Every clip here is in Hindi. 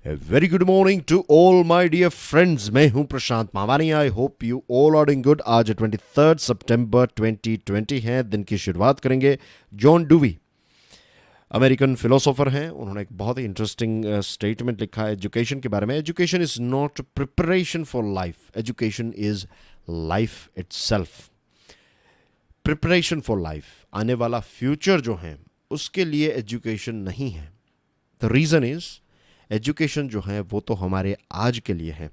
Very good morning to all my dear friends. मैं हूं Prashant Mawani. I hope you all are doing good. आज 23 सितंबर 2020 है। दिन की शुरुआत करेंगे। जॉन डूवी अमेरिकन फिलोसोफर हैं। उन्होंने एक बहुत ही इंटरेस्टिंग स्टेटमेंट लिखा है एजुकेशन के बारे में। Education is not preparation for life, education is life itself. Preparation for life, आने वाला फ्यूचर जो है उसके लिए एजुकेशन नहीं है। द रीज़न इज एजुकेशन जो है वो तो हमारे आज के लिए है।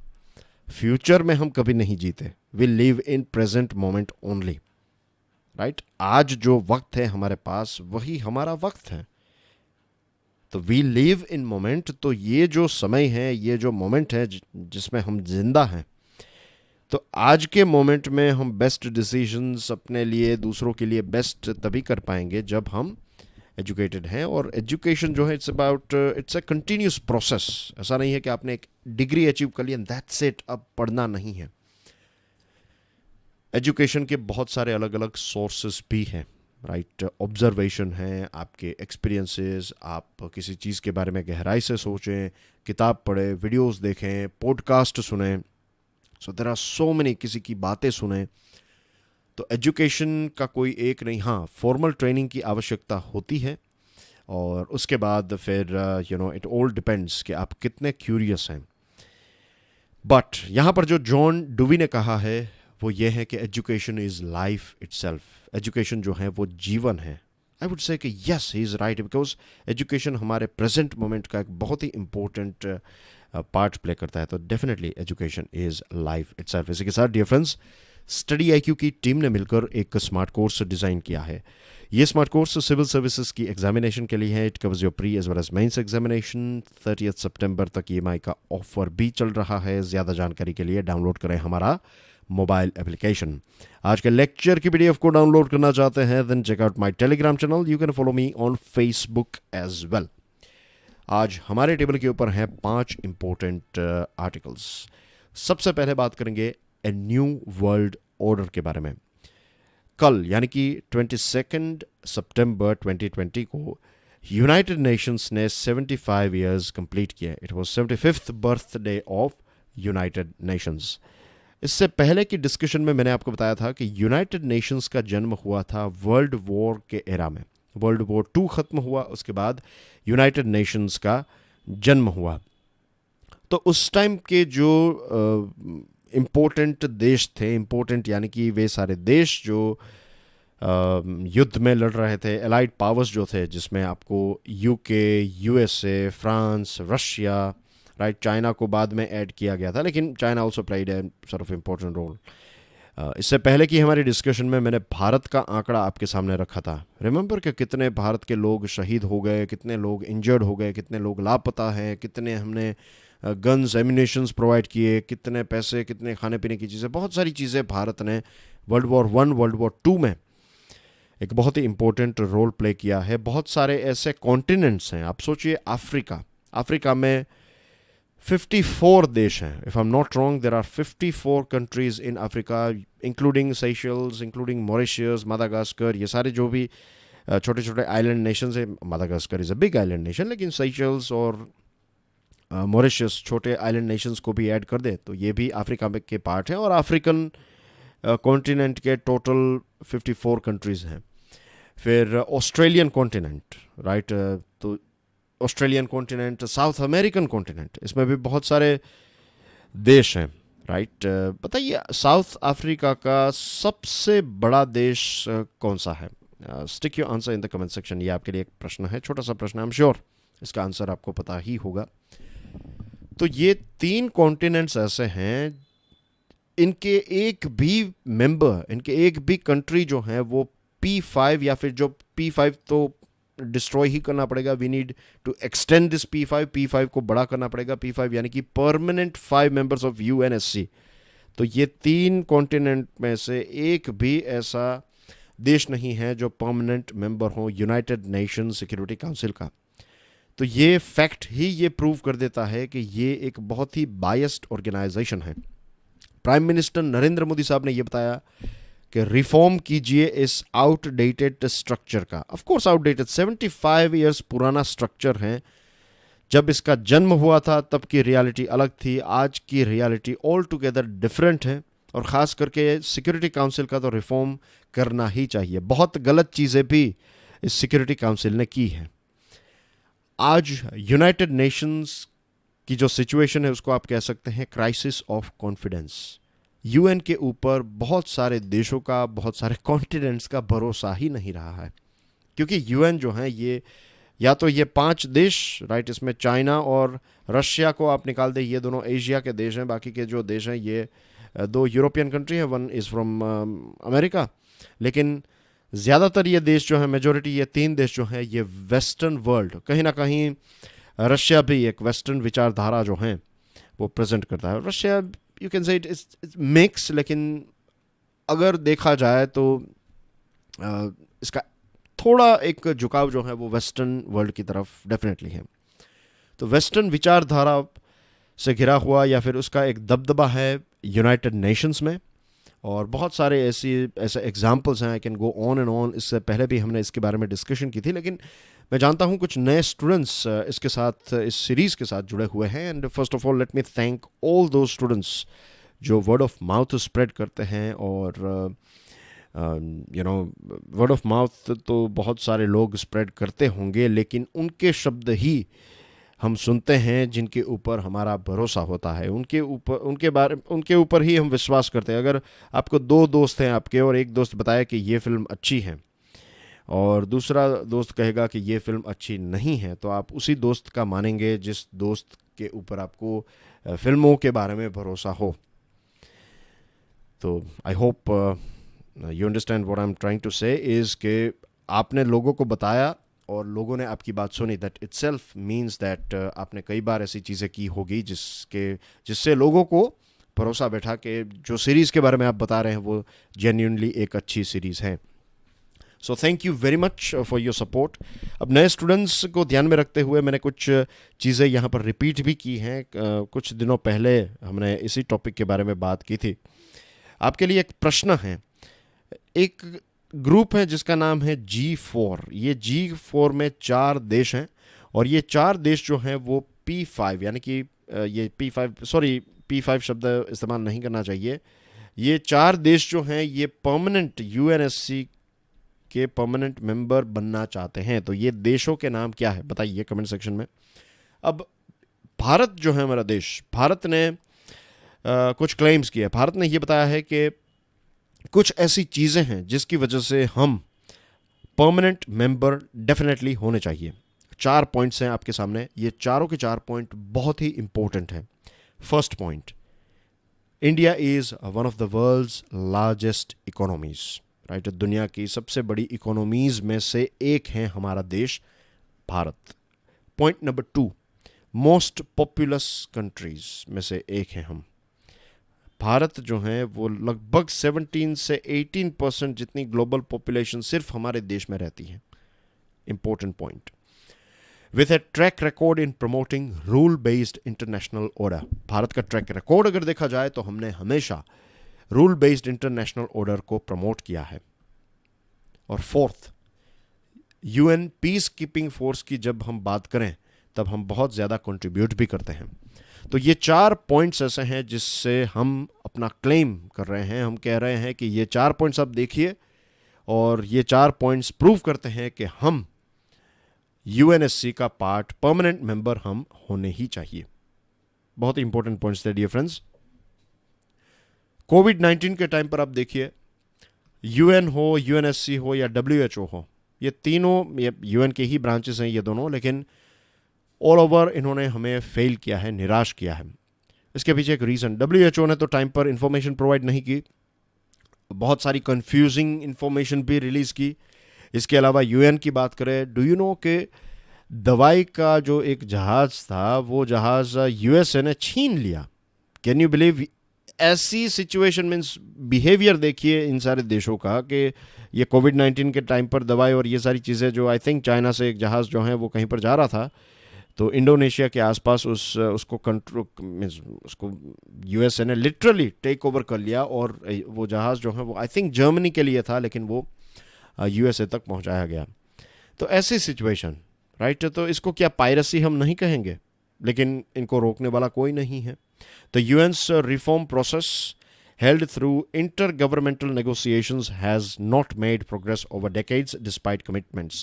फ्यूचर में हम कभी नहीं जीते। We live in present moment only, right. आज जो वक्त है हमारे पास वही हमारा वक्त है। तो वी लिव इन मोमेंट। तो ये जो समय है, ये जो मोमेंट है जिसमें हम जिंदा हैं, तो आज के मोमेंट में हम बेस्ट डिसीजंस अपने लिए, दूसरों के लिए बेस्ट तभी कर पाएंगे जब हम एजुकेटेड हैं। और एजुकेशन जो है इट्स अ कंटिन्यूस प्रोसेस। ऐसा नहीं है कि आपने एक डिग्री अचीव कर लिया दैट्स इट, अब पढ़ना नहीं है। एजुकेशन के बहुत सारे अलग अलग सोर्सेस भी हैं, राइट। ऑब्जर्वेशन है, आपके एक्सपीरियंसेस, आप किसी चीज़ के बारे में गहराई से सोचें, किताब पढ़ें, वीडियोस देखें, पॉडकास्ट सुनें। So there are so many, किसी की बातें सुनें। तो एजुकेशन का कोई एक नहीं, हाँ फॉर्मल ट्रेनिंग की आवश्यकता होती है। और उसके बाद फिर इट ऑल डिपेंड्स कि आप कितने क्यूरियस हैं। बट यहाँ पर जो जॉन डुवी ने कहा है वो ये है कि education is life itself. Education जो है वो जीवन है। आई वुड से कि yes, he is right, because education हमारे प्रेजेंट मोमेंट का एक बहुत ही इंपॉर्टेंट पार्ट प्ले करता है। तो definitely education is life itself. इसी के साथ डियर फ्रेंड्स, स्टडी आईक्यू की टीम ने मिलकर एक स्मार्ट कोर्स डिज़ाइन किया है। ये स्मार्ट कोर्स सिविल सर्विसेज की एग्जामिनेशन के लिए है। It covers your pre as well as mains examination. 30 सितंबर तक ईएमआई का ऑफर भी चल रहा है। ज़्यादा जानकारी के लिए डाउनलोड करें हमारा मोबाइल एप्लीकेशन। आज के लेक्चर की पीडीएफ को डाउनलोड करना चाहते हैं then check out my Telegram channel. You can follow me on Facebook as well. आज हमारे टेबल के ऊपर हैं 5 इंपॉर्टेंट आर्टिकल्स। सबसे पहले बात करेंगे ए न्यू वर्ल्ड ऑर्डर के बारे में। कल यानी कि 22 सितंबर 2020 को यूनाइटेड नेशंस ने 75 ईयर्स कंप्लीट किया। It was 75th birthday of United Nations. इससे पहले की डिस्कशन में मैंने आपको बताया था कि यूनाइटेड नेशंस का जन्म हुआ था वर्ल्ड वॉर के एरा में। वर्ल्ड वॉर 2 ख़त्म हुआ, उसके बाद यूनाइटेड नेशंस का जन्म हुआ। तो उस टाइम के जो इम्पोर्टेंट देश थे, इम्पोर्टेंट यानी कि वे सारे देश जो युद्ध में लड़ रहे थे, एलाइड पावर्स जो थे, जिसमें आपको UK, USA, France, Russia, right, China को बाद में ऐड किया गया था, लेकिन China also played a sort of important role. इससे पहले की हमारी डिस्कशन में मैंने भारत का आंकड़ा आपके सामने रखा था। रिमेंबर कि कितने भारत के लोग शहीद हो गए, कितने लोग इंजर्ड हो गए, कितने लोग लापता हैं, कितने हमने गन्स, एम्यूनेशंस प्रोवाइड किए, कितने पैसे, कितने खाने पीने की चीज़ें, बहुत सारी चीज़ें भारत ने वर्ल्ड वॉर 1, वर्ल्ड वॉर 2 में एक बहुत ही इंपॉर्टेंट रोल प्ले किया है। बहुत सारे ऐसे कॉन्टिनेंट्स हैं। आप सोचिए अफ्रीका में 54 देश हैं। If I am not wrong, there are 54 countries in Africa, including Seychelles, including Mauritius, Madagascar. ये सारे जो भी छोटे छोटे आइलैंड नेशंस हैं, Madagascar is a big island nation, लेकिन सेशल्स और मॉरिशस छोटे आइलैंड नेशंस को भी ऐड कर दे तो ये भी अफ्रीका के पार्ट हैं। और अफ्रीकन कॉन्टिनेंट के टोटल 54 कंट्रीज़ हैं। फिर ऑस्ट्रेलियन कॉन्टिनेंट, राइट, तो Australian continent, south American continent, इसमें भी बहुत सारे देश हैं, राइट। बताइए साउथ अफ्रीका का सबसे बड़ा देश कौन सा है? Stick your answer in the comment section. ये आपके लिए एक प्रश्न है, छोटा सा प्रश्न है, आई एम श्योर इसका आंसर आपको पता ही होगा। तो ये 3 कॉन्टिनेंट्स ऐसे हैं, इनके एक भी कंट्री जो है वो P5 या फिर जो P5 तो डिस्ट्रॉय ही करना पड़ेगा। We need to extend this P5 को बड़ा करना पड़ेगा। P5 यानी कि परमानेंट 5 मेंबर्स ऑफ UNSC। तो ये 3 कॉन्टिनेंट में से एक भी ऐसा देश नहीं है जो परमानेंट मेंबर हो यूनाइटेड नेशन सिक्योरिटी काउंसिल का। तो ये फैक्ट ही ये प्रूव कर देता है कि ये एक बहुत ही बायस्ड ऑर्गेनाइजेशन है। प्राइम मिनिस्टर नरेंद्र मोदी साहब ने यह बताया कि रिफॉर्म कीजिए इस आउटडेटेड स्ट्रक्चर का। ऑफ कोर्स आउटडेटेड, 75 ईयर्स पुराना स्ट्रक्चर है जब इसका जन्म हुआ था तब की रियलिटी अलग थी, आज की रियलिटी ऑल टुगेदर डिफरेंट है। और ख़ास करके सिक्योरिटी काउंसिल का तो रिफॉर्म करना ही चाहिए। बहुत गलत चीज़ें भी इस सिक्योरिटी काउंसिल ने की हैं। आज यूनाइटेड नेशंस की जो सिचुएशन है उसको आप कह सकते हैं क्राइसिस ऑफ कॉन्फिडेंस। यूएन के ऊपर बहुत सारे देशों का, बहुत सारे कॉन्टिनेंट्स का भरोसा ही नहीं रहा है, क्योंकि यूएन जो है ये या तो ये 5 देश, राइट, इसमें चाइना और रशिया को आप निकाल दे, ये दोनों एशिया के देश हैं, बाकी के जो देश हैं ये 2 यूरोपियन कंट्री है, 1 इज़ फ्रॉम अमेरिका। लेकिन ज़्यादातर ये देश जो है, मेजोरिटी ये 3 देश जो हैं ये वेस्टर्न वर्ल्ड, कहीं ना कहीं रशिया भी एक वेस्टर्न विचारधारा जो है वो प्रेजेंट करता है। Russia you can say it's mix, लेकिन अगर देखा जाए तो इसका थोड़ा एक झुकाव जो है वो वेस्टर्न वर्ल्ड की तरफ डेफिनेटली है। तो वेस्टर्न विचारधारा से घिरा हुआ या फिर उसका एक दबदबा है यूनाइटेड नेशंस में, और बहुत सारे ऐसे एग्जाम्पल्स हैं। I can go on and on. इससे पहले भी हमने इसके बारे में डिस्कशन की थी, लेकिन मैं जानता हूं कुछ नए स्टूडेंट्स इसके साथ, इस सीरीज़ के साथ जुड़े हुए हैं। And first of all let me thank all दो स्टूडेंट्स जो वर्ड ऑफ माउथ स्प्रेड करते हैं। और वर्ड ऑफ माउथ तो बहुत सारे लोग स्प्रेड करते होंगे, लेकिन उनके शब्द ही हम सुनते हैं जिनके ऊपर हमारा भरोसा होता है, उनके ऊपर ही हम विश्वास करते हैं। अगर आपको 2 दोस्त हैं आपके और एक दोस्त बताया कि ये फ़िल्म अच्छी है और दूसरा दोस्त कहेगा कि ये फ़िल्म अच्छी नहीं है, तो आप उसी दोस्त का मानेंगे जिस दोस्त के ऊपर आपको फ़िल्मों के बारे में भरोसा हो। तो I hope you understand what I am trying to say is कि आपने लोगों को बताया और लोगों ने आपकी बात सुनी, दैट इटसेल्फ मीन्स दैट आपने कई बार ऐसी चीज़ें की होगी जिससे लोगों को भरोसा बैठा कि जो सीरीज़ के बारे में आप बता रहे हैं वो जेन्युइनली एक अच्छी सीरीज़ है। So thank you very much for your support. अब नए स्टूडेंट्स को ध्यान में रखते हुए मैंने कुछ चीज़ें यहाँ पर रिपीट भी की हैं। कुछ दिनों पहले हमने इसी टॉपिक के बारे में बात की थी। आपके लिए एक प्रश्न है। एक ग्रुप है जिसका नाम है G4। ये G4 में 4 देश हैं और ये 4 देश जो हैं वो P5, यानी कि ये P5 शब्द इस्तेमाल नहीं करना चाहिए। ये 4 देश जो हैं ये परमानेंट UNSC के परमानेंट मेंबर बनना चाहते हैं। तो ये देशों के नाम क्या है बताइए कमेंट सेक्शन में। अब भारत जो है हमारा देश, भारत ने कुछ क्लेम्स किए। भारत ने ये बताया है कि कुछ ऐसी चीज़ें हैं जिसकी वजह से हम परमानेंट मेंबर डेफिनेटली होने चाहिए। 4 पॉइंट्स हैं आपके सामने। ये चारों के 4 पॉइंट बहुत ही इंपॉर्टेंट हैं। First point, India is one of the world's largest economies, right. दुनिया की सबसे बड़ी इकोनॉमीज में से एक है हमारा देश Bharat. Point number 2, most populous countries में से एक हैं हम। भारत जो है वो लगभग 17 से 18% जितनी ग्लोबल पॉपुलेशन सिर्फ हमारे देश में रहती है। Important point. With A track record in promoting rule based international order, Bharat का ट्रैक रिकॉर्ड अगर देखा जाए तो हमने हमेशा रूल बेस्ड इंटरनेशनल ऑर्डर को प्रमोट किया है। और fourth, UN peace keeping force की जब हम बात करें तब हम बहुत ज़्यादा कंट्रीब्यूट भी करते हैं। तो ये 4 पॉइंट्स ऐसे हैं जिससे हम अपना क्लेम कर रहे हैं। हम कह रहे हैं कि ये 4 पॉइंट्स आप देखिए और ये 4 पॉइंट्स प्रूव करते हैं कि हम यूएनएससी का पार्ट, परमानेंट मेंबर हम होने ही चाहिए। बहुत इंपॉर्टेंट पॉइंट्स थे डियर फ्रेंड्स। कोविड-19 के टाइम पर आप देखिए, यूएन हो, यूएनएससी हो या डब्ल्यूएचओ हो, ये तीनों यूएन के ही ब्रांचेस हैं ये दोनों, लेकिन ऑल ओवर इन्होंने हमें फेल किया है, निराश किया है। इसके पीछे एक रीज़न, डब्ल्यूएचओ ने तो टाइम पर इंफॉर्मेशन प्रोवाइड नहीं की, बहुत सारी कंफ्यूजिंग इंफॉर्मेशन भी रिलीज़ की। इसके अलावा यूएन की बात करें, डू यू नो कि दवाई का जो एक जहाज़ था वो जहाज़ यूएसए ने छीन लिया। Can you believe? ऐसी सिचुएशन मीन्स बिहेवियर देखिए इन सारे देशों का कि ये कोविड-19 के टाइम पर दवाई और ये सारी चीज़ें जो आई थिंक चाइना से एक जहाज़ जो है वो कहीं पर जा रहा था, तो इंडोनेशिया के आसपास उसको कंट्रोल मीन्स उसको यूएसए ने लिटरली टेक ओवर कर लिया और वो जहाज़ जो है वो आई थिंक जर्मनी के लिए था, लेकिन वो यूएसए तक पहुंचाया गया। तो ऐसी सिचुएशन, राइट। तो इसको क्या पायरेसी हम नहीं कहेंगे, लेकिन इनको रोकने वाला कोई नहीं है। The UN's reform process held through intergovernmental negotiations has not made progress over decades despite commitments.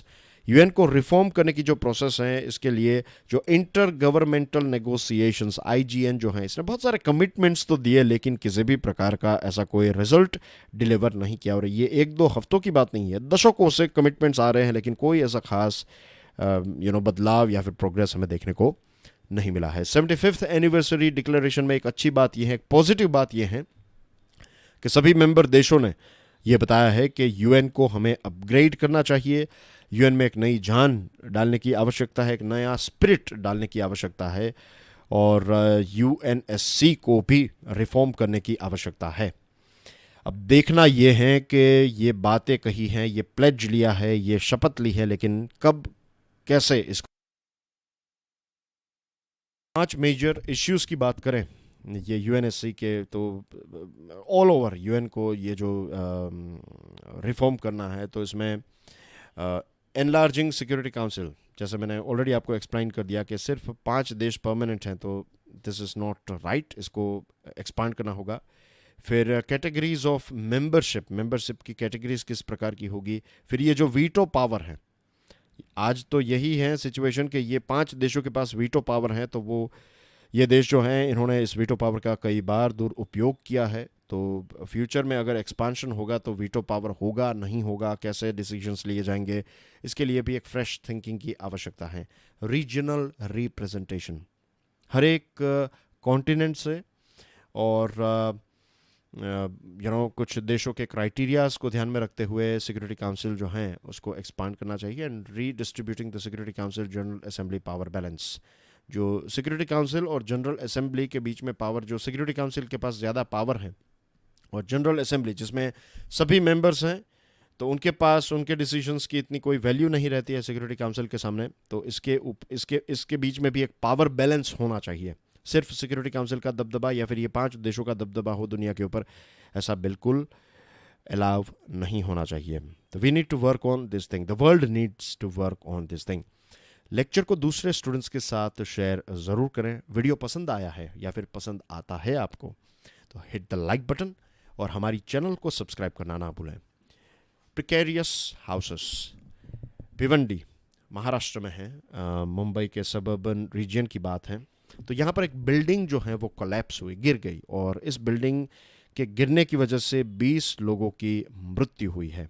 UN को रिफॉर्म करने की जो प्रोसेस है, इसके लिए जो इंटर गवर्नमेंटल नेगोशिएशंस आईजीएन जो है, इसने बहुत सारे कमिटमेंट्स तो दिए, लेकिन किसी भी प्रकार का ऐसा कोई रिजल्ट डिलीवर नहीं किया। और ये एक दो हफ्तों की बात नहीं है, दशकों से कमिटमेंट्स आ रहे हैं, लेकिन कोई ऐसा खास बदलाव या फिर प्रोग्रेस हमें देखने को नहीं मिला है। 75th एनिवर्सरी डिक्लेरेशन में एक अच्छी बात यह है, एक पॉजिटिव बात यह है कि सभी मेंबर देशों ने यह बताया है कि यूएन को हमें अपग्रेड करना चाहिए, यूएन में एक नई जान डालने की आवश्यकता है, एक नया स्पिरिट डालने की आवश्यकता है, और यूएनएससी को भी रिफॉर्म करने की आवश्यकता है। अब देखना यह है कि ये बातें कही हैं, ये प्लेज लिया है, ये शपथ ली है, लेकिन कब कैसे इसको। 5 मेजर इश्यूज की बात करें ये यूएनएससी के, तो ऑल ओवर यूएन को ये जो रिफॉर्म करना है, तो इसमें एनलार्जिंग सिक्योरिटी काउंसिल, जैसे मैंने ऑलरेडी आपको एक्सप्लेन कर दिया कि सिर्फ 5 देश परमानेंट हैं, तो दिस इज़ नॉट राइट, इसको एक्सपांड करना होगा। फिर कैटेगरीज ऑफ मेंबरशिप की कैटेगरीज किस प्रकार की होगी। फिर ये जो वीटो पावर है, आज तो यही है सिचुएशन कि ये 5 देशों के पास वीटो पावर है, तो वो ये देश जो हैं इन्होंने इस वीटो पावर का कई बार दुरुपयोग किया है। तो फ्यूचर में अगर एक्सपांशन होगा तो वीटो पावर होगा नहीं होगा, कैसे डिसीजंस लिए जाएंगे, इसके लिए भी एक फ्रेश थिंकिंग की आवश्यकता है। रीजनल रिप्रेजेंटेशन हर एक कॉन्टिनेंट से, और कुछ देशों के क्राइटेरियाज को ध्यान में रखते हुए सिक्योरिटी काउंसिल जो हैं उसको एक्सपांड करना चाहिए। And redistributing the security council general assembly power balance, जो सिक्योरिटी काउंसिल और जनरल असेंबली के बीच में पावर, जो सिक्योरिटी काउंसिल के पास ज़्यादा पावर है, और जनरल असेंबली जिसमें सभी मेंबर्स हैं, तो उनके पास उनके डिसीजंस की इतनी कोई वैल्यू नहीं रहती है सिक्योरिटी काउंसिल के सामने। तो इसके बीच में भी एक पावर बैलेंस होना चाहिए। सिर्फ सिक्योरिटी काउंसिल का दबदबा या फिर ये 5 देशों का दबदबा हो दुनिया के ऊपर, ऐसा बिल्कुल अलाउ नहीं होना चाहिए। तो we need to work on this thing, the world needs to work on this thing. Lecture को दूसरे स्टूडेंट्स के साथ शेयर ज़रूर करें। वीडियो पसंद आया है या फिर पसंद आता है आपको, तो हिट द लाइक बटन और हमारी चैनल को सब्सक्राइब करना ना भूलें। प्रिकेरियस हाउसेस भिवंडी महाराष्ट्र में है, मुंबई के सबर्बन रीजन की बात है। तो यहाँ पर एक बिल्डिंग जो है वो कोलैप्स हुई, गिर गई, और इस बिल्डिंग के गिरने की वजह से 20 लोगों की मृत्यु हुई है।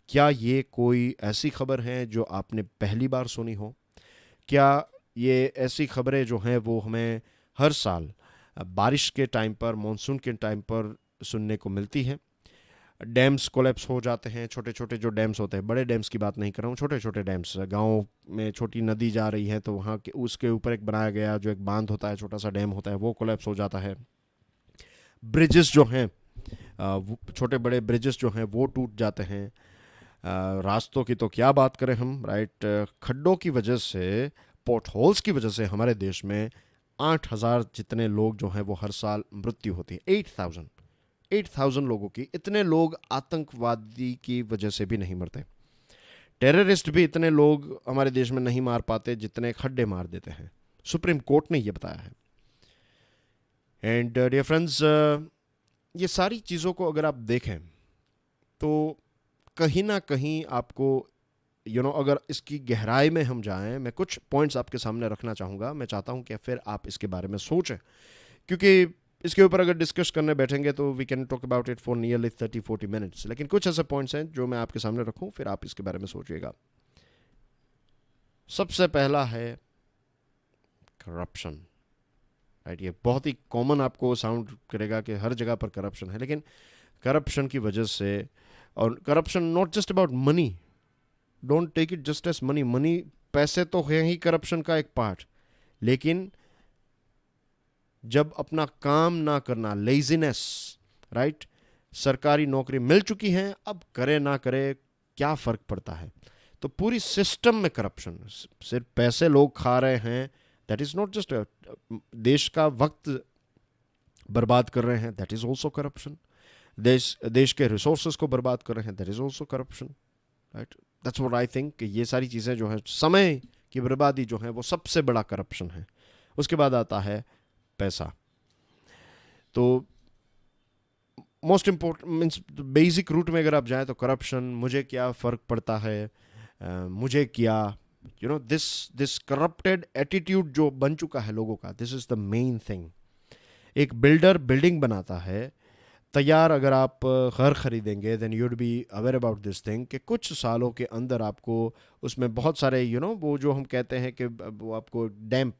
क्या ये कोई ऐसी खबर है जो आपने पहली बार सुनी हो? क्या ये ऐसी खबरें जो हैं वो हमें हर साल बारिश के टाइम पर, मानसून के टाइम पर सुनने को मिलती हैं? डैम्स कोलैप्स हो जाते हैं, छोटे छोटे जो डैम्स होते हैं, बड़े डैम्स की बात नहीं कर रहा हूँ, छोटे छोटे डैम्स, गाँव में छोटी नदी जा रही है तो वहाँ के उसके ऊपर एक बनाया गया जो एक बांध होता है, छोटा सा डैम होता है, वो कोलैप्स हो जाता है। ब्रिजेस जो हैं, छोटे बड़े ब्रिजेस जो हैं वो टूट जाते हैं। रास्तों की तो क्या बात करें हम, राइट। खड्डों की वजह से, पोर्ट होल्स की वजह से हमारे देश में 8,000 जितने लोग जो हैं वो हर साल मृत्यु होती है। 8,000 लोगों की। इतने लोग आतंकवादी की वजह से भी नहीं मरते, टेररिस्ट भी इतने लोग हमारे देश में नहीं मार पाते जितने खड्डे मार देते हैं। सुप्रीम कोर्ट ने यह बताया है। एंड डियर फ्रेंड्स, ये सारी चीज़ों को अगर आप देखें तो कहीं ना कहीं आपको अगर इसकी गहराई में हम जाएं, मैं कुछ पॉइंट्स आपके सामने रखना चाहूँगा। मैं चाहता हूँ कि फिर आप इसके बारे में सोचें, क्योंकि इसके ऊपर अगर डिस्कस करने बैठेंगे तो we can talk about it for nearly 30-40 minutes. लेकिन कुछ ऐसे पॉइंट्स हैं जो मैं आपके सामने रखूँ, फिर आप इसके बारे में सोचिएगा। सबसे पहला है करप्शन, राइट। ये बहुत ही कॉमन आपको साउंड करेगा कि हर जगह पर करप्शन है, लेकिन करप्शन की वजह से, और corruption not just about money, don't take it just as money, पैसे तो है ही करप्शन का एक पार्ट, लेकिन जब अपना काम ना करना, लेजीनेस, राइट। सरकारी नौकरी मिल चुकी है, अब करे ना करे क्या फर्क पड़ता है। तो पूरी सिस्टम में करप्शन, सिर्फ पैसे लोग खा रहे हैं, दैट इज नॉट जस्ट, देश का वक्त बर्बाद कर रहे हैं, दैट इज ऑल्सो करप्शन। देश के रिसोर्सेज को बर्बाद कर रहे हैं, that is also corruption, right. That's what I think कि ये सारी चीज़ें जो है समय की बर्बादी जो है वो सबसे बड़ा करप्शन है। उसके बाद आता है पैसा। तो most important means basic root में अगर आप जाएं तो करप्शन, मुझे क्या फ़र्क पड़ता है, मुझे क्या, दिस करप्टेड एटीट्यूड जो बन चुका है लोगों का, this is the main thing. एक बिल्डर बिल्डिंग बनाता है तैयार, अगर आप घर खरीदेंगे then you'd be aware about this thing कि कुछ सालों के अंदर आपको उसमें बहुत सारे वो जो हम कहते हैं कि वो आपको डैम्प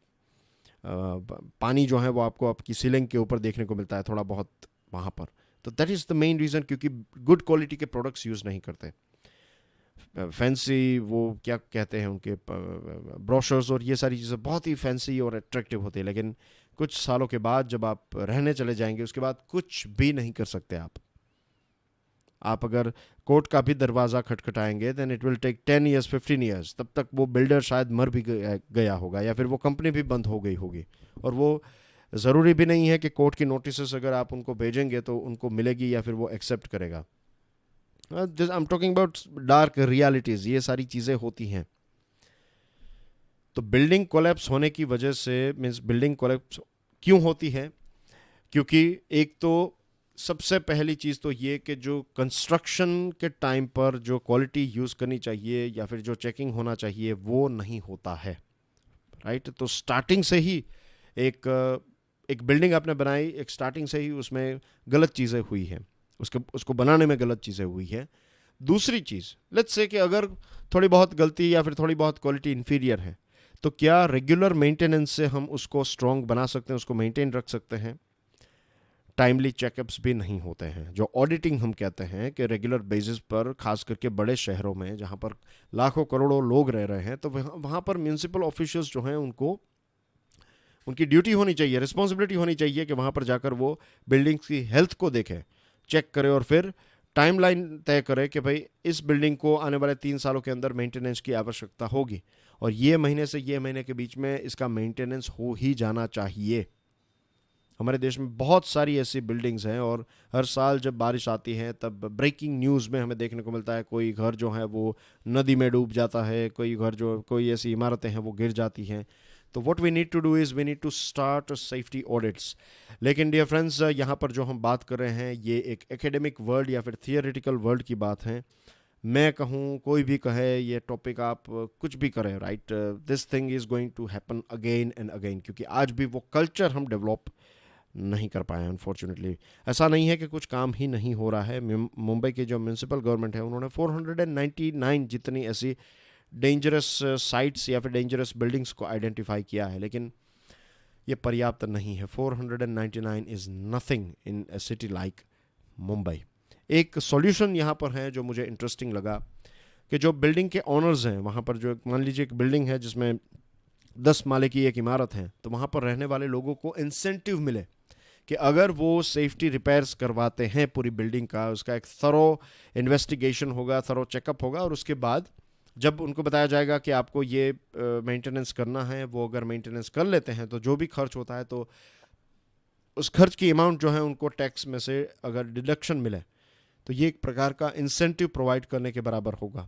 पानी जो है वो आपको आपकी सीलिंग के ऊपर देखने को मिलता है थोड़ा बहुत वहाँ पर। तो that is the main reason, क्योंकि गुड क्वालिटी के प्रोडक्ट्स यूज़ नहीं करते। फैंसी वो क्या कहते हैं उनके ब्रोशर्स और ये सारी चीज़ें बहुत ही फैंसी और अट्रैक्टिव होती है, लेकिन कुछ सालों के बाद जब आप रहने चले जाएंगे उसके बाद कुछ भी नहीं कर सकते आप अगर कोर्ट का भी दरवाज़ा खटखटाएंगे then it will take 10 years 15 years, तब तक वो बिल्डर शायद मर भी गया होगा या फिर वो कंपनी भी बंद हो गई होगी। और वो ज़रूरी भी नहीं है कि कोर्ट की नोटिस अगर आप उनको भेजेंगे तो उनको मिलेगी या फिर वो एक्सेप्ट करेगा। I am talking about dark realities, ये सारी चीज़ें होती हैं। तो बिल्डिंग कोलैप्स होने की वजह से, मीन्स बिल्डिंग कोलैप्स क्यों होती है, क्योंकि एक तो सबसे पहली चीज़ तो ये कि जो कंस्ट्रक्शन के टाइम पर जो क्वालिटी यूज़ करनी चाहिए या फिर जो चेकिंग होना चाहिए वो नहीं होता है, राइट। तो स्टार्टिंग से ही एक बिल्डिंग आपने बनाई, एक स्टार्टिंग से ही उसमें गलत चीज़ें हुई हैं, उसको बनाने में गलत चीज़ें हुई हैं। दूसरी चीज़, लेट्स से कि अगर थोड़ी बहुत गलती या फिर थोड़ी बहुत क्वालिटी इन्फीरियर है, तो क्या रेगुलर मेंटेनेंस से हम उसको स्ट्रॉन्ग बना सकते हैं, उसको मेंटेन रख सकते हैं? टाइमली चेकअप्स भी नहीं होते हैं, जो ऑडिटिंग हम कहते हैं कि रेगुलर बेसिस पर, खास करके बड़े शहरों में जहाँ पर लाखों करोड़ों लोग रह रहे हैं, तो वहाँ पर म्यूनसिपल ऑफिशियल्स जो हैं उनकी ड्यूटी होनी चाहिए, रिस्पॉन्सिबिलिटी होनी चाहिए कि वहाँ पर जाकर वो बिल्डिंग्स की हेल्थ को देखें, चेक करें और फिर टाइमलाइन तय करें कि भाई इस बिल्डिंग को आने वाले 3 सालों के अंदर मेंटेनेंस की आवश्यकता होगी और ये महीने से ये महीने के बीच में इसका मेंटेनेंस हो ही जाना चाहिए। हमारे देश में बहुत सारी ऐसी बिल्डिंग्स हैं और हर साल जब बारिश आती है तब ब्रेकिंग न्यूज़ में हमें देखने को मिलता है, कोई घर जो है वो नदी में डूब जाता है, कोई ऐसी इमारतें हैं वो गिर जाती हैं। तो what we need to do is we need to start safety audits. लेकिन डियर फ्रेंड्स, यहाँ पर जो हम बात कर रहे हैं ये एक एकेडमिक वर्ल्ड या फिर थियोरेटिकल वर्ल्ड की बात है। मैं कहूँ, कोई भी कहे, ये टॉपिक आप कुछ भी करें, right, this thing is going to happen again and again, क्योंकि आज भी वो कल्चर हम डेवलप नहीं कर पाए अनफॉर्चुनेटली। ऐसा नहीं है कि कुछ काम ही नहीं हो रहा है। मुंबई की जो म्यूनसिपल गवर्नमेंट है उन्होंने 499 जितनी ऐसी डेंजरस साइट्स या फिर डेंजरस बिल्डिंग्स को आइडेंटिफाई किया है, लेकिन ये पर्याप्त नहीं है। 499 is nothing in A city like Mumbai. एक सॉल्यूशन यहाँ पर है जो मुझे इंटरेस्टिंग लगा कि जो बिल्डिंग के ऑनर्स हैं वहाँ पर, जो मान लीजिए एक बिल्डिंग है जिसमें 10 माले की एक इमारत है, तो वहाँ पर रहने वाले लोगों को इंसेंटिव मिले कि अगर वो सेफ्टी रिपेयर्स करवाते हैं पूरी बिल्डिंग का, उसका एक थरो इन्वेस्टिगेशन होगा, थरो चेकअप होगा और उसके बाद जब उनको बताया जाएगा कि आपको ये मेंटेनेंस करना है, वो अगर मेंटेनेंस कर लेते हैं तो जो भी खर्च होता है तो उस खर्च की अमाउंट जो है उनको टैक्स में से अगर डिडक्शन मिले तो ये एक प्रकार का इंसेंटिव प्रोवाइड करने के बराबर होगा।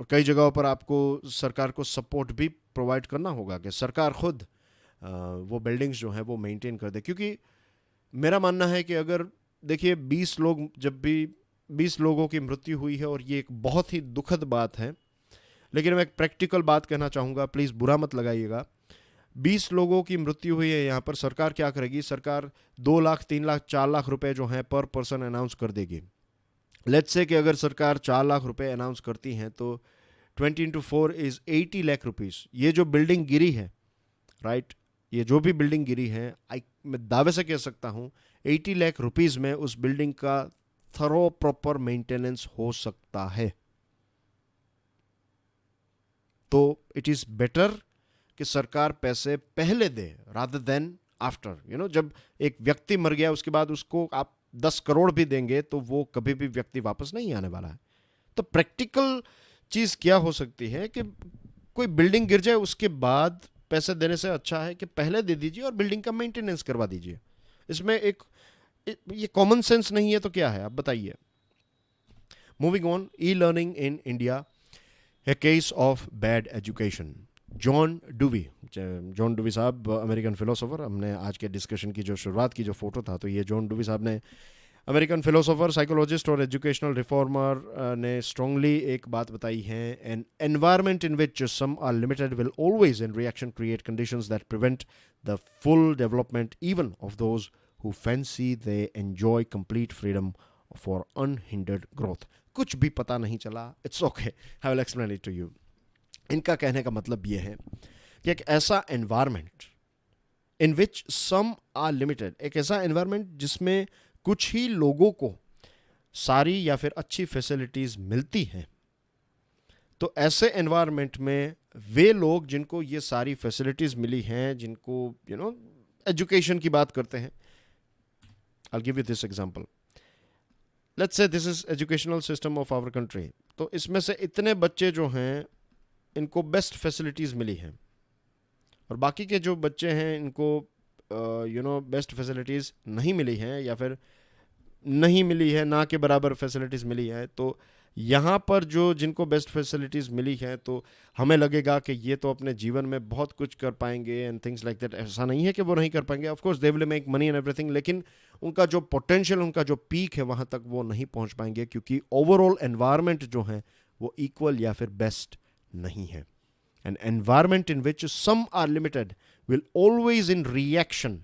और कई जगहों पर आपको सरकार को सपोर्ट भी प्रोवाइड करना होगा कि सरकार खुद वो बिल्डिंग्स जो हैं वो मेंटेन कर दे। क्योंकि मेरा मानना है कि अगर देखिए 20 लोग, जब भी 20 लोगों की मृत्यु हुई है और ये एक बहुत ही दुखद बात है, लेकिन मैं एक प्रैक्टिकल बात कहना चाहूँगा, प्लीज़ बुरा मत लगाइएगा। 20 लोगों की मृत्यु हुई है, यहाँ पर सरकार क्या करेगी? सरकार 2 लाख 3 लाख 4 लाख रुपए जो हैं पर पर्सन अनाउंस कर देगी। लेट्स से कि अगर सरकार 4 लाख रुपए अनाउंस करती हैं तो 20 इंटू 4 इज़ 80 लाख रुपीज़। ये जो बिल्डिंग गिरी है, राइट, ये जो भी बिल्डिंग गिरी है, मैं दावे से कह सकता हूँ 80 लाख रुपीज़ में उस बिल्डिंग का थरो प्रॉपर मेंटेनेंस हो सकता है। तो इट इज़ बेटर कि सरकार पैसे पहले दे रादर देन आफ्टर। जब एक व्यक्ति मर गया उसके बाद उसको आप 10 करोड़ भी देंगे तो वो कभी भी व्यक्ति वापस नहीं आने वाला है। तो प्रैक्टिकल चीज़ क्या हो सकती है कि कोई बिल्डिंग गिर जाए उसके बाद पैसे देने से अच्छा है कि पहले दे दीजिए और बिल्डिंग का मेंटेनेंस करवा दीजिए। इसमें ये कॉमन सेंस नहीं है तो क्या है, आप बताइए। Moving on, e learning in India, A case of bad education. John Dewey साहब अमेरिकन फ़िलोसोफर, हमने आज के डिस्कशन की जो शुरुआत की जो फ़ोटो था, तो ये जॉन डूवी साहब ने, अमेरिकन फ़िलोसोफर, साइकोलॉजिस्ट और एजुकेशनल रिफॉर्मर, ने स्ट्रांगली एक बात बताई है, an environment in which some are limited will always in reaction create conditions that prevent the full development even of those who fancy they enjoy complete freedom for unhindered growth. कुछ भी पता नहीं चला, it's okay, I will explain it to you. इनका कहने का मतलब ये है कि एक ऐसा environment in which some are limited, एक ऐसा एनवायरनमेंट जिसमें कुछ ही लोगों को सारी या फिर अच्छी फैसिलिटीज मिलती हैं, तो ऐसे एनवायरनमेंट में वे लोग जिनको ये सारी फैसिलिटीज मिली हैं, जिनको एजुकेशन की बात करते हैं, I give you this example, let's say this is educational system of our country, तो इसमें से इतने बच्चे जो हैं इनको बेस्ट फैसिलिटीज़ मिली हैं, और बाकी के जो बच्चे हैं इनको बेस्ट फैसिलिटीज़ नहीं मिली हैं, या फिर नहीं मिली है, ना के बराबर फैसिलिटीज़ मिली है। तो यहाँ पर जो जिनको बेस्ट फैसिलिटीज़ मिली है, तो हमें लगेगा कि ये तो अपने जीवन में बहुत कुछ कर पाएंगे एंड थिंग्स लाइक दैट। ऐसा नहीं है कि वो नहीं कर पाएंगे, of course they will make money and everything, लेकिन उनका जो पोटेंशियल, उनका जो पीक है, वहाँ तक वो नहीं पहुँच पाएंगे, क्योंकि ओवरऑल एनवायरनमेंट जो है वो इक्वल या फिर बेस्ट नहीं है। An environment in which some are limited will always in reaction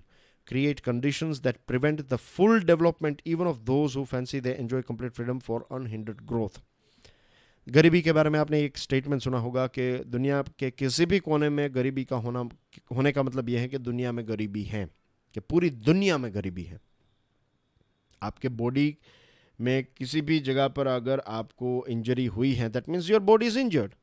create conditions that prevent the full development even of those who fancy they enjoy complete freedom for unhindered growth। गरीबी के बारे में आपने एक स्टेटमेंट सुना होगा कि दुनिया के किसी भी कोने में गरीबी का होने का मतलब यह है कि दुनिया में गरीबी है, कि पूरी दुनिया में गरीबी है। आपके बॉडी में किसी भी जगह पर अगर आपको इंजरी हुई है, that means your body is injured.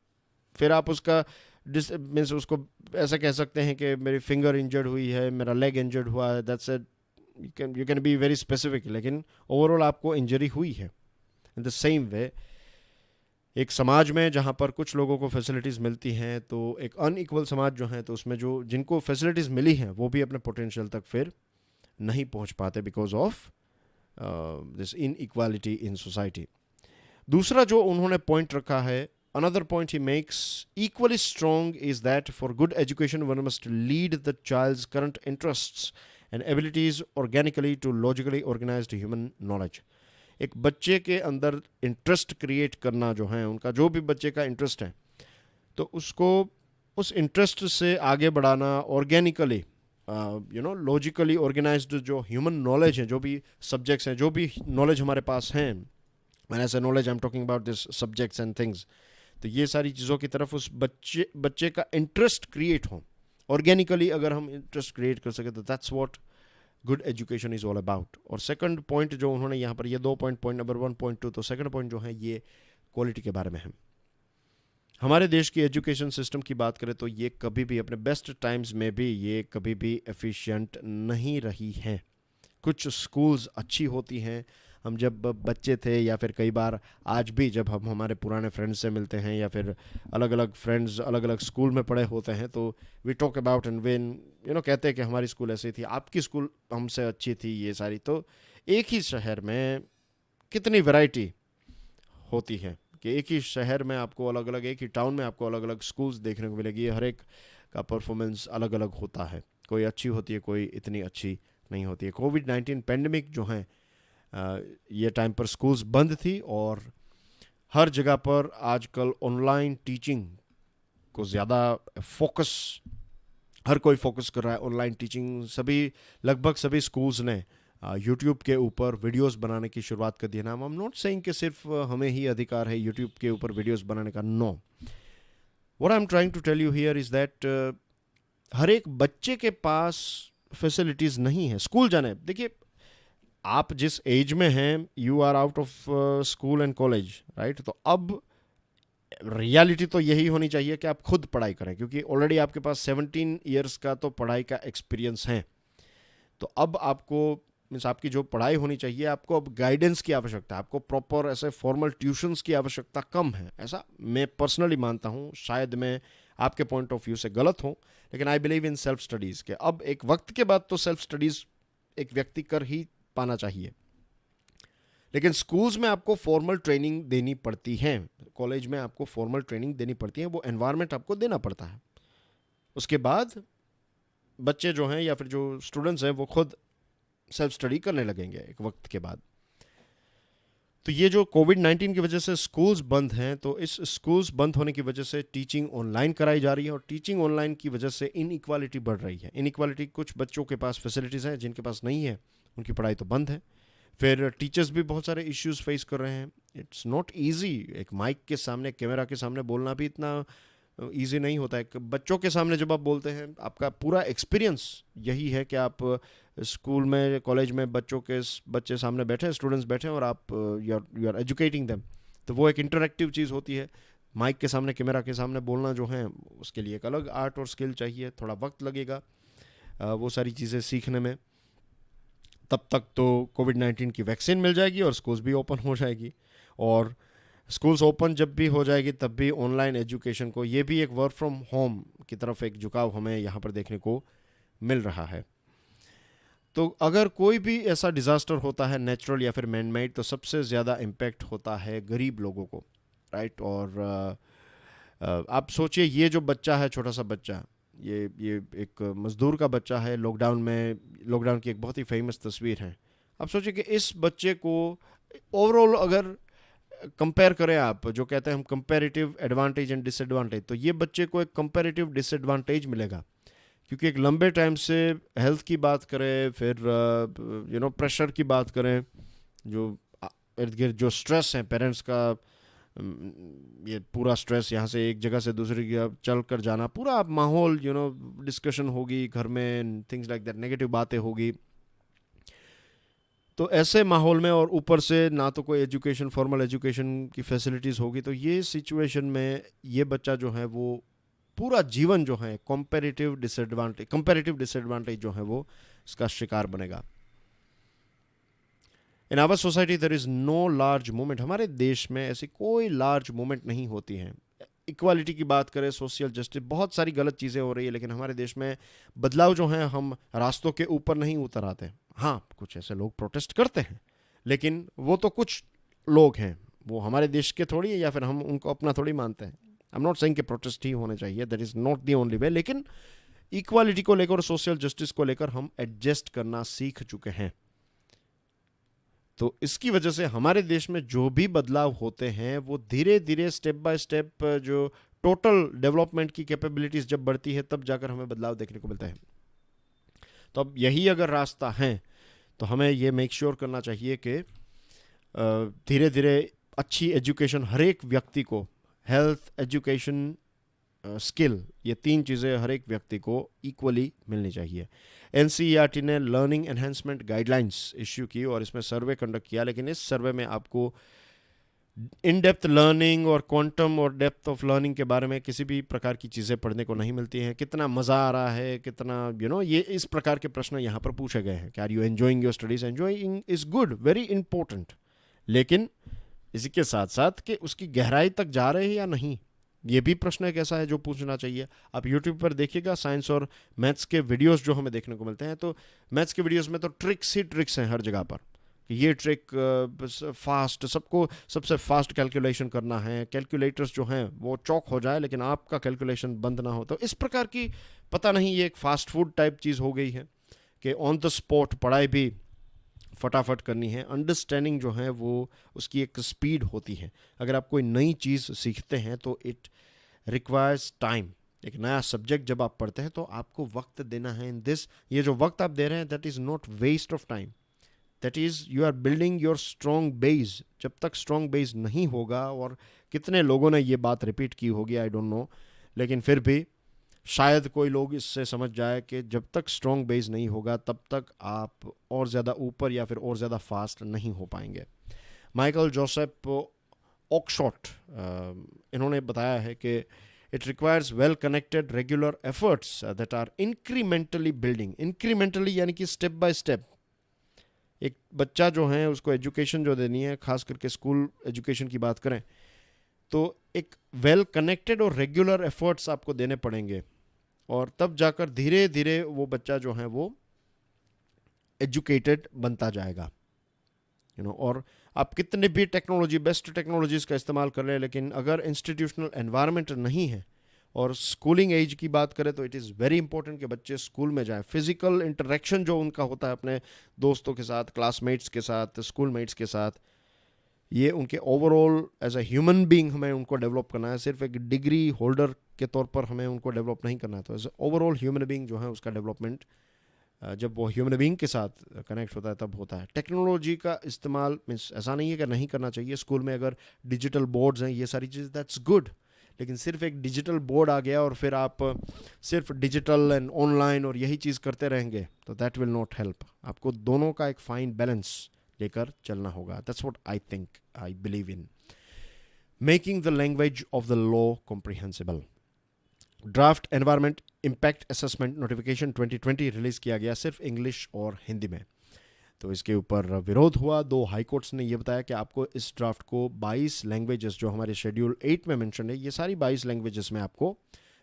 फिर आप उसका मीन्स उसको ऐसा कह सकते हैं कि मेरी फिंगर इंजर्ड हुई है, मेरा लेग इंजर्ड हुआ है, that's it, you can be very specific, लेकिन ओवरऑल आपको इंजरी हुई है। इन द सेम वे एक समाज में जहाँ पर कुछ लोगों को फैसिलिटीज़ मिलती हैं, तो एक अनइक्वल समाज जो है, तो उसमें जो जिनको फैसिलिटीज़ मिली हैं वो भी अपने पोटेंशियल तक फिर नहीं पहुँच पाते because of this inequality in society. दूसरा जो उन्होंने पॉइंट रखा है, another point he makes equally strong is that for good education one must lead the child's current interests and abilities organically to logically organized human knowledge। एक बच्चे के अंदर इंटरेस्ट क्रिएट करना जो है, उनका जो भी बच्चे का इंटरेस्ट है, तो उसको उस इंटरेस्ट से आगे बढ़ाना, ऑर्गेनिकली लॉजिकली ऑर्गेनाइज्ड जो ह्यूमन नॉलेज है, जो भी सब्जेक्ट्स हैं, जो भी नॉलेज हमारे पास हैं, मैंने ऐसा knowledge I am talking about this subjects and things, तो ये सारी चीज़ों की तरफ उस बच्चे का इंटरेस्ट क्रिएट हो, ऑर्गेनिकली अगर हम इंटरेस्ट क्रिएट कर सके, तो that's what good education is all about. और सेकंड पॉइंट जो उन्होंने यहाँ पर, ये 2 पॉइंट नंबर 1, पॉइंट 2, तो सेकंड पॉइंट जो है ये क्वालिटी के बारे में है। हमारे देश की एजुकेशन सिस्टम की बात करें तो ये कभी भी अपने बेस्ट टाइम्स में भी ये कभी भी एफिशिएंट नहीं रही है। कुछ स्कूल्स अच्छी होती हैं, हम जब बच्चे थे या फिर कई बार आज भी जब हम हमारे पुराने फ्रेंड्स से मिलते हैं, या फिर अलग अलग फ्रेंड्स अलग अलग स्कूल में पढ़े होते हैं, तो we talk about and when कहते हैं कि हमारी स्कूल ऐसी थी, आपकी स्कूल हमसे अच्छी थी, ये सारी। तो एक ही शहर में कितनी वैरायटी होती है कि एक ही शहर में आपको अलग अलग, एक ही टाउन में आपको अलग अलग स्कूल्स देखने को मिलेगी। हर एक का परफॉर्मेंस अलग अलग होता है, कोई अच्छी होती है, कोई इतनी अच्छी नहीं होती है। कोविड-19 पेंडेमिक जो है, ये टाइम पर स्कूल्स बंद थी और हर जगह पर आजकल ऑनलाइन टीचिंग को ज़्यादा फोकस, हर कोई फोकस कर रहा है ऑनलाइन टीचिंग। लगभग सभी स्कूल्स ने यूट्यूब के ऊपर वीडियोस बनाने की शुरुआत कर दी है ना। आई एम नॉट सेइंग कि सिर्फ हमें ही अधिकार है यूट्यूब के ऊपर वीडियोस बनाने का, no. What I am trying to tell you here is that हर एक बच्चे के पास फैसिलिटीज़ नहीं है स्कूल जाने। देखिए, आप जिस एज में हैं, you are out of school and college, right? तो अब रियलिटी तो यही होनी चाहिए कि आप खुद पढ़ाई करें, क्योंकि ऑलरेडी आपके पास 17 ईयर्स का तो पढ़ाई का एक्सपीरियंस है। तो अब आपको मीन्स आपकी जो पढ़ाई होनी चाहिए, आपको अब गाइडेंस की आवश्यकता है, आपको प्रॉपर ऐसे फॉर्मल ट्यूशन्स की आवश्यकता कम है। ऐसा मैं पर्सनली मानता हूँ, शायद मैं आपके पॉइंट ऑफ व्यू से गलत हूँ, लेकिन I believe in self studies के अब एक वक्त के बाद तो सेल्फ स्टडीज़ एक व्यक्ति कर ही पाना चाहिए। लेकिन स्कूल्स में आपको फॉर्मल ट्रेनिंग देनी पड़ती है, कॉलेज में आपको फॉर्मल ट्रेनिंग देनी पड़ती है, वो एनवायरनमेंट आपको देना पड़ता है। उसके बाद बच्चे जो हैं या फिर जो स्टूडेंट्स हैं वो खुद सेल्फ स्टडी करने लगेंगे एक वक्त के बाद। तो ये जो कोविड-19 की वजह से स्कूल्स बंद हैं, तो इस स्कूल्स बंद होने की वजह से टीचिंग ऑनलाइन कराई जा रही है, और टीचिंग ऑनलाइन की वजह से इनइक्वालिटी बढ़ रही है। इनइक्वालिटी, कुछ बच्चों के पास फैसिलिटीज़ हैं, जिनके पास नहीं है उनकी पढ़ाई तो बंद है। फिर टीचर्स भी बहुत सारे इश्यूज फेस कर रहे हैं। इट्स नॉट ईजी, एक माइक के सामने, कैमरा के सामने बोलना भी इतना ईजी नहीं होता है। बच्चों के सामने जब आप बोलते हैं, आपका पूरा एक्सपीरियंस यही है कि आप स्कूल में, कॉलेज में बच्चे सामने बैठे, स्टूडेंट्स बैठे और आप यू आर एजुकेटिंग देम। तो वो एक इंटरेक्टिव चीज़ होती है। माइक के सामने, कैमरा के सामने बोलना जो है, उसके लिए एक अलग आर्ट और स्किल चाहिए, थोड़ा वक्त लगेगा वो सारी चीज़ें सीखने में। तब तक तो कोविड-19 की वैक्सीन मिल जाएगी और स्कूल्स भी ओपन हो जाएगी। और स्कूल्स ओपन जब भी हो जाएगी तब भी ऑनलाइन एजुकेशन को, ये भी एक वर्क फ्रॉम होम की तरफ एक झुकाव हमें यहाँ पर देखने को मिल रहा है। तो अगर कोई भी ऐसा डिज़ास्टर होता है, नेचुरल या फिर मैन मेड, तो सबसे ज़्यादा इम्पेक्ट होता है गरीब लोगों को, राइट। और आप सोचिए, ये जो बच्चा है, छोटा सा बच्चा, ये एक मज़दूर का बच्चा है। लॉकडाउन की एक बहुत ही फेमस तस्वीर है। आप सोचिए कि इस बच्चे को ओवरऑल अगर कंपेयर करें, आप जो कहते हैं हम कंपेरेटिव एडवांटेज एंड डिसएडवांटेज, तो ये बच्चे को एक कंपेरेटिव डिसएडवांटेज मिलेगा, क्योंकि एक लंबे टाइम से हेल्थ की बात करें, फिर प्रेशर की बात करें, जो इर्द गिर्द जो स्ट्रेस है पेरेंट्स का, ये पूरा स्ट्रेस, यहाँ से एक जगह से दूसरी जगह चल कर जाना, पूरा माहौल, डिस्कशन होगी घर में, थिंग्स लाइक दैट, नेगेटिव बातें होगी। तो ऐसे माहौल में, और ऊपर से ना तो कोई एजुकेशन, फॉर्मल एजुकेशन की फैसिलिटीज़ होगी, तो ये सिचुएशन में ये बच्चा जो है वो पूरा जीवन जो है कंपैरेटिव डिसएडवांटेज जो है वो इसका शिकार बनेगा। In our society there is no large movement. हमारे देश में ऐसी कोई लार्ज मूवमेंट नहीं होती है। इक्वालिटी की बात करें, सोशल जस्टिस, बहुत सारी गलत चीज़ें हो रही है, लेकिन हमारे देश में बदलाव जो है, हम रास्तों के ऊपर नहीं उतर आते। हाँ, कुछ ऐसे लोग प्रोटेस्ट करते हैं, लेकिन वो तो कुछ लोग हैं, वो हमारे देश के थोड़ी है, या फिर हम उनको अपना थोड़ी मानते हैं। आई एम नॉट सेइंग कि प्रोटेस्ट ही होने चाहिए, that is not the only way, लेकिन इक्वालिटी को लेकर और सोशल जस्टिस को लेकर हम एडजस्ट करना सीख चुके हैं। तो इसकी वजह से हमारे देश में जो भी बदलाव होते हैं, वो धीरे धीरे, स्टेप बाय स्टेप, जो टोटल डेवलपमेंट की कैपेबिलिटीज़ जब बढ़ती है, तब जाकर हमें बदलाव देखने को मिलता है। तो अब यही अगर रास्ता है, तो हमें ये मेक श्योर करना चाहिए कि धीरे धीरे अच्छी एजुकेशन हर एक व्यक्ति को, हेल्थ, एजुकेशन, स्किल, ये तीन चीज़ें हर एक व्यक्ति को इक्वली मिलनी चाहिए। एनसीईआरटी ने लर्निंग एनहेंसमेंट गाइडलाइंस इश्यू की और इसमें सर्वे कंडक्ट किया, लेकिन इस सर्वे में आपको इन डेप्थ लर्निंग और क्वांटम और डेप्थ ऑफ लर्निंग के बारे में किसी भी प्रकार की चीज़ें पढ़ने को नहीं मिलती हैं। कितना मज़ा आ रहा है, कितना ये इस प्रकार के प्रश्न यहाँ पर पूछे गए हैं कि are you enjoying your studies. Enjoying is good, very important, लेकिन इसी के साथ साथ कि उसकी गहराई तक जा रहे हैं या नहीं, ये भी प्रश्न एक ऐसा है जो पूछना चाहिए। आप यूट्यूब पर देखिएगा, साइंस और मैथ्स के वीडियोस जो हमें देखने को मिलते हैं, तो मैथ्स के वीडियोस में तो ट्रिक्स ही ट्रिक्स हैं हर जगह पर। ये ट्रिक फास्ट, सबको सबसे फास्ट कैलकुलेशन करना है, कैलकुलेटर्स जो हैं वो चौक हो जाए लेकिन आपका कैलकुलेशन बंद ना हो। तो इस प्रकार की, पता नहीं, ये एक फास्ट फूड टाइप चीज़ हो गई है कि ऑन द स्पॉट पढ़ाई भी फटाफट करनी है। अंडरस्टैंडिंग जो है वो, उसकी एक स्पीड होती है। अगर आप कोई नई चीज़ सीखते हैं तो इट रिक्वायर्स टाइम। एक नया सब्जेक्ट जब आप पढ़ते हैं तो आपको वक्त देना है। इन दिस, ये जो वक्त आप दे रहे हैं, that is not waste of time, that is you are building your strong base. जब तक स्ट्रॉन्ग बेस नहीं होगा, और कितने लोगों ने ये बात रिपीट की होगी, आई डोंट नो, लेकिन फिर भी शायद कोई लोग इससे समझ जाए कि जब तक स्ट्रॉन्ग बेस नहीं होगा, तब तक आप और ज़्यादा ऊपर या फिर और ज़्यादा फास्ट नहीं हो पाएंगे। माइकल जोसेफ ऑक्सफोर्ड, इन्होंने बताया है कि it requires well connected regular efforts that are incrementally building. Incrementally यानी कि स्टेप बाय स्टेप। एक बच्चा जो है, उसको एजुकेशन जो देनी है, खास करके स्कूल एजुकेशन की बात करें, तो एक वेल कनेक्टेड और रेगुलर एफर्ट्स आपको देने पड़ेंगे, और तब जाकर धीरे धीरे वो बच्चा जो है वो एजुकेटेड बनता जाएगा। और आप कितने भी टेक्नोलॉजी, बेस्ट टेक्नोलॉजीज़ का इस्तेमाल कर रहे हैं, लेकिन अगर इंस्टीट्यूशनल एनवायरनमेंट नहीं है, और स्कूलिंग एज की बात करें तो इट इज़ वेरी इंपॉर्टेंट कि बच्चे स्कूल में जाएं। फिजिकल इंटरेक्शन जो उनका होता है अपने दोस्तों के साथ, क्लासमेट्स के साथ, स्कूलमेट्स के साथ, ये उनके overall as a human being हमें उनको डेवलप करना है। सिर्फ एक डिग्री होल्डर के तौर पर हमें उनको डेवलप नहीं करना है। तो एज ओवरऑल ह्यूमन बीइंग जो है उसका डेवलपमेंट जब वो ह्यूमन बीइंग के साथ कनेक्ट होता है तब होता है। टेक्नोलॉजी का इस्तेमाल मीन्स ऐसा नहीं है कि नहीं करना चाहिए। स्कूल में अगर डिजिटल बोर्ड्स हैं, ये सारी चीज़, दैट्स गुड। लेकिन सिर्फ एक डिजिटल बोर्ड आ गया और फिर आप सिर्फ डिजिटल एंड ऑनलाइन और यही चीज़ करते रहेंगे तो दैट विल नॉट हेल्प। आपको दोनों का एक फाइन बैलेंस लेकर चलना होगा। That's what I think, I believe in. Making the language of the law comprehensible. Draft environment impact assessment notification 2020 release किया गया सिर्फ इंग्लिश और हिंदी में। तो इसके ऊपर विरोध हुआ। 2 हाई कोर्ट्स ने यह बताया कि आपको इस ड्राफ्ट को 22 लैंग्वेजेस जो हमारे शेड्यूल 8 में मेंशन है, ये सारी 22 लैंग्वेजेस में आपको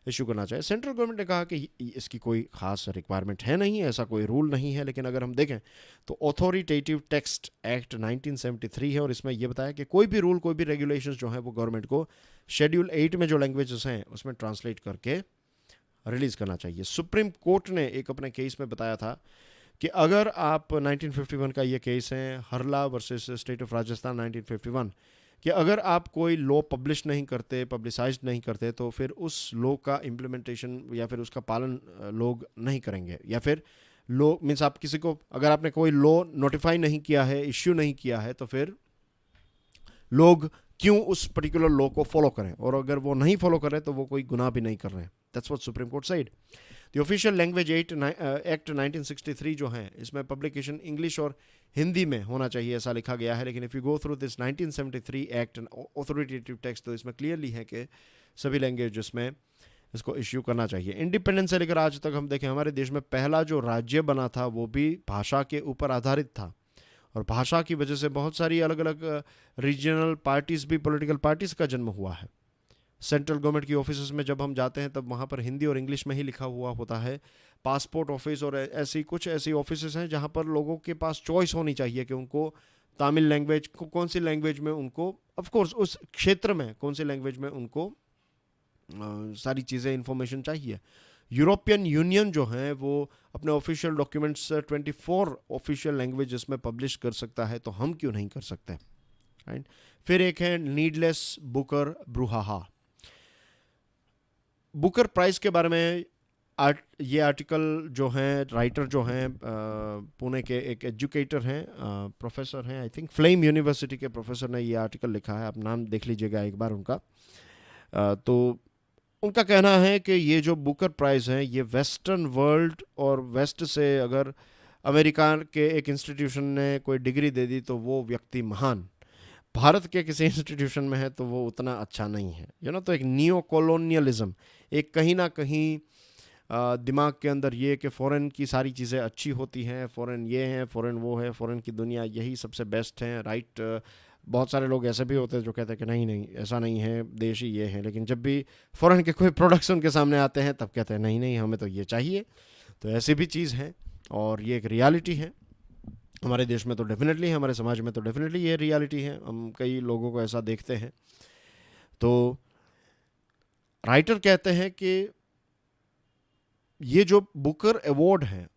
इशू करना चाहिए। सेंट्रल गवर्नमेंट ने कहा कि इसकी कोई खास रिक्वायरमेंट है नहीं, ऐसा कोई रूल नहीं है। लेकिन अगर हम देखें तो ऑथोरिटेटिव टेक्स्ट एक्ट 1973 है और इसमें यह बताया कि कोई भी रूल, कोई भी रेगुलेशंस जो है वो गवर्नमेंट को शेड्यूल 8 में जो लैंग्वेजेस हैं उसमें ट्रांसलेट करके रिलीज करना चाहिए। सुप्रीम कोर्ट ने एक अपने केस में बताया था कि अगर आप 1951 का ये केस है, हरला वर्सेस स्टेट ऑफ राजस्थान 1951, कि अगर आप कोई लॉ पब्लिश नहीं करते, पब्लिसाइज नहीं करते, तो फिर उस लॉ का इम्प्लीमेंटेशन या फिर उसका पालन लोग नहीं करेंगे। या फिर लॉ मीन्स आप किसी को, अगर आपने कोई लॉ नोटिफाई नहीं किया है, इश्यू नहीं किया है, तो फिर लोग क्यों उस पर्टिकुलर लॉ को फॉलो करें, और अगर वो नहीं फॉलो करें तो वो कोई गुनाह भी नहीं कर रहे हैं। That's what supreme court said. The official language act 1963 जो है इसमें पब्लिकेशन इंग्लिश और हिंदी में होना चाहिए, ऐसा लिखा गया है। लेकिन if you go through this 1973 act authoritative text तो इसमें क्लियरली है कि सभी लैंग्वेज में इसको इश्यू करना चाहिए। इंडिपेंडेंस से लेकर आज तक हम देखें, हमारे देश में पहला जो राज्य बना था वो भी भाषा के ऊपर आधारित था, और भाषा की वजह से बहुत सारी अलग अलग रीजनल पार्टीज भी, पॉलिटिकल पार्टीज का जन्म हुआ है। सेंट्रल गवर्नमेंट की ऑफिस में जब हम जाते हैं तब वहाँ पर हिंदी और इंग्लिश में ही लिखा हुआ होता है। पासपोर्ट ऑफिस और ऐसी कुछ ऐसी ऑफिस हैं जहाँ पर लोगों के पास चॉइस होनी चाहिए कि उनको तमिल लैंग्वेज को, कौन सी लैंग्वेज में उनको, ऑफ कोर्स उस क्षेत्र में कौन सी लैंग्वेज में उनको सारी चीज़ें इंफॉर्मेशन चाहिए। यूरोपियन यूनियन जो है वो अपने ऑफिशियल डॉक्यूमेंट्स 24 ऑफिशियल लैंग्वेजेस में पब्लिश कर सकता है, तो हम क्यों नहीं कर सकते, राइट। फिर एक है नीडलेस बुकर ब्रूहाहा। बुकर प्राइज के बारे में ये आर्टिकल जो हैं, राइटर जो हैं पुणे के एक एजुकेटर हैं, प्रोफेसर हैं, आई थिंक फ्लेम यूनिवर्सिटी के प्रोफेसर ने ये आर्टिकल लिखा है। आप नाम देख लीजिएगा एक बार उनका। तो उनका कहना है कि ये जो बुकर प्राइज़ हैं ये वेस्टर्न वर्ल्ड और वेस्ट से, अगर अमेरिका के एक इंस्टीट्यूशन ने कोई डिग्री दे दी तो वो व्यक्ति महान, भारत के किसी इंस्टीट्यूशन में है तो वो उतना अच्छा नहीं है, तो एक नियो कॉलोनियलिज्म, एक कहीं ना कहीं दिमाग के अंदर ये कि फ़ॉरेन की सारी चीज़ें अच्छी होती हैं, फ़ॉरेन ये है, फ़ॉरेन वो है, फ़ॉरेन की दुनिया यही सबसे बेस्ट है, राइट। बहुत सारे लोग ऐसे भी होते हैं जो कहते हैं कि नहीं नहीं ऐसा नहीं है, देश ही ये है। लेकिन जब भी फ़ॉरेन के कोई प्रोडक्ट्स उनके सामने आते हैं तब कहते हैं नहीं नहीं हमें तो ये चाहिए। तो ऐसी भी चीज़ है और ये एक रियलिटी है। हमारे देश में तो डेफिनेटली है, हमारे समाज में तो डेफिनेटली ये रियलिटी है, हम कई लोगों को ऐसा देखते हैं। तो राइटर कहते हैं कि ये जो बुकर अवार्ड है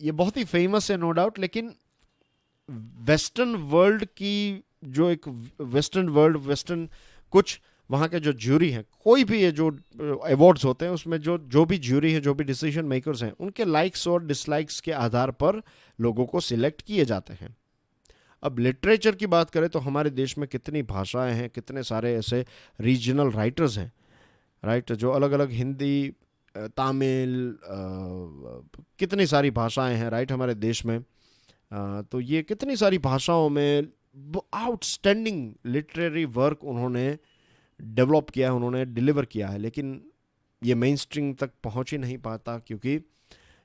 ये बहुत ही फेमस है, नो डाउट, लेकिन वेस्टर्न वर्ल्ड की जो एक वेस्टर्न कुछ वहाँ के जो ज्यूरी हैं, कोई भी ये जो अवार्ड्स होते हैं उसमें जो भी ज्यूरी है, जो भी डिसीजन मेकर्स हैं, उनके लाइक्स और डिसलाइक्स के आधार पर लोगों को सिलेक्ट किए जाते हैं। अब लिटरेचर की बात करें तो हमारे देश में कितनी भाषाएं हैं, कितने सारे ऐसे रीजनल राइटर्स हैं, राइट, जो अलग अलग हिंदी, तमिल, कितनी सारी भाषाएं हैं, राइट, हमारे देश में। तो ये कितनी सारी भाषाओं में आउटस्टैंडिंग लिटरेरी वर्क उन्होंने डेवलप किया है, उन्होंने डिलीवर किया है। लेकिन ये मेन स्ट्रीम तक पहुंच ही नहीं पाता क्योंकि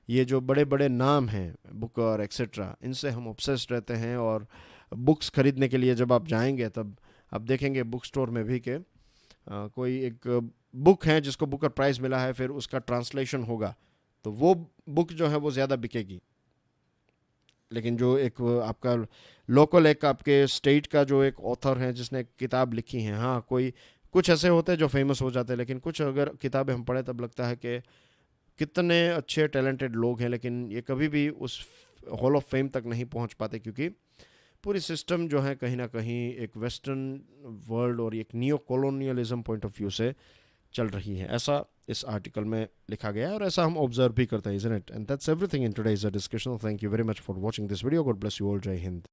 ये जो बड़े बड़े नाम हैं, बुकर एक्सेट्रा, इनसे हम ऑब्सेस्ड रहते हैं। और बुक्स खरीदने के लिए जब आप जाएंगे तब आप देखेंगे बुक स्टोर में भी कि कोई एक बुक है जिसको बुकर प्राइज़ मिला है, फिर उसका ट्रांसलेशन होगा तो वो बुक जो है वो ज़्यादा बिकेगी। लेकिन जो एक आपका लोकल, एक आपके स्टेट का जो एक ऑथर है जिसने किताब लिखी है, हाँ, कोई कुछ ऐसे होते हैं जो फेमस हो जाते हैं, लेकिन कुछ अगर किताबें हम पढ़े तब लगता है कि कितने अच्छे टैलेंटेड लोग हैं, लेकिन ये कभी भी उस हॉल ऑफ फेम तक नहीं पहुंच पाते, क्योंकि पूरी सिस्टम जो है कहीं ना कहीं एक वेस्टर्न वर्ल्ड और एक neo colonialism point of view से चल रही है। ऐसा इस आर्टिकल में लिखा गया है और ऐसा हम ऑब्जर्व भी करते हैं, isn't it? And that's everything in today's discussion. Thank you very much for watching this video. God bless you all. जय हिंद।